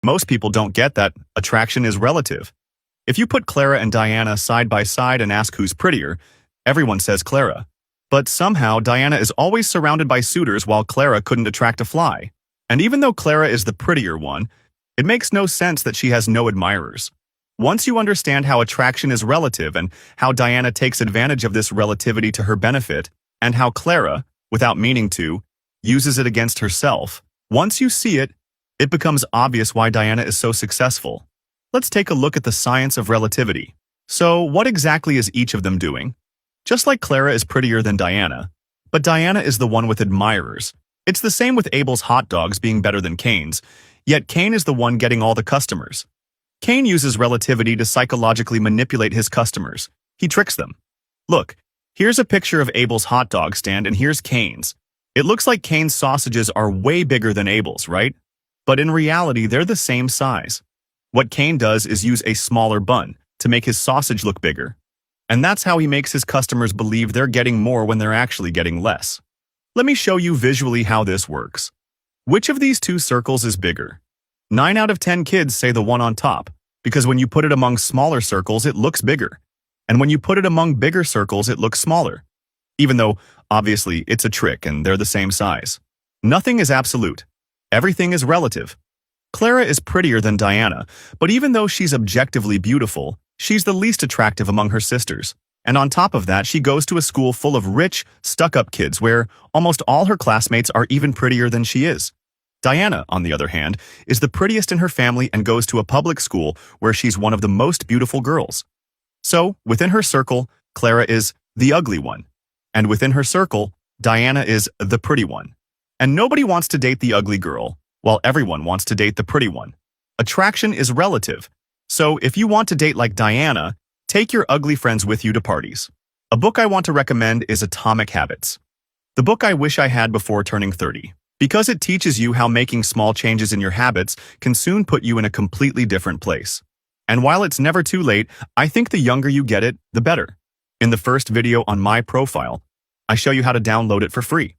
Most people don't get that attraction is relative. If you put Clara and Diana side by side and ask who's prettier, everyone says Clara. But somehow, Diana is always surrounded by suitors while Clara couldn't attract a fly. And even though Clara is the prettier one, it makes no sense that she has no admirers. Once you understand how attraction is relative and how Diana takes advantage of this relativity to her benefit, and how Clara, without meaning to, uses it against herself, once you see it, it becomes obvious why Diana is so successful. Let's take a look at the science of relativity. So, what exactly is each of them doing? Just like Clara is prettier than Diana, but Diana is the one with admirers. It's the same with Abel's hot dogs being better than Cain's, yet Cain is the one getting all the customers. Cain uses relativity to psychologically manipulate his customers. He tricks them. Look, here's a picture of Abel's hot dog stand and here's Cain's. It looks like Cain's sausages are way bigger than Abel's, right? But in reality, they're the same size. What Cain does is use a smaller bun to make his sausage look bigger. And that's how he makes his customers believe they're getting more when they're actually getting less. Let me show you visually how this works. Which of these two circles is bigger? 9 out of 10 kids say the one on top, because when you put it among smaller circles, it looks bigger. And when you put it among bigger circles, it looks smaller. Even though, obviously, it's a trick and they're the same size. Nothing is absolute. Everything is relative. Clara is prettier than Diana, but even though she's objectively beautiful, she's the least attractive among her sisters. And on top of that, she goes to a school full of rich, stuck-up kids where almost all her classmates are even prettier than she is. Diana, on the other hand, is the prettiest in her family and goes to a public school where she's one of the most beautiful girls. So, within her circle, Clara is the ugly one. And within her circle, Diana is the pretty one. And nobody wants to date the ugly girl, while everyone wants to date the pretty one. Attraction is relative. So, if you want to date like Diana, take your ugly friends with you to parties. A book I want to recommend is Atomic Habits. The book I wish I had before turning 30. Because it teaches you how making small changes in your habits can soon put you in a completely different place. And while it's never too late, I think the younger you get it, the better. In the first video on my profile, I show you how to download it for free.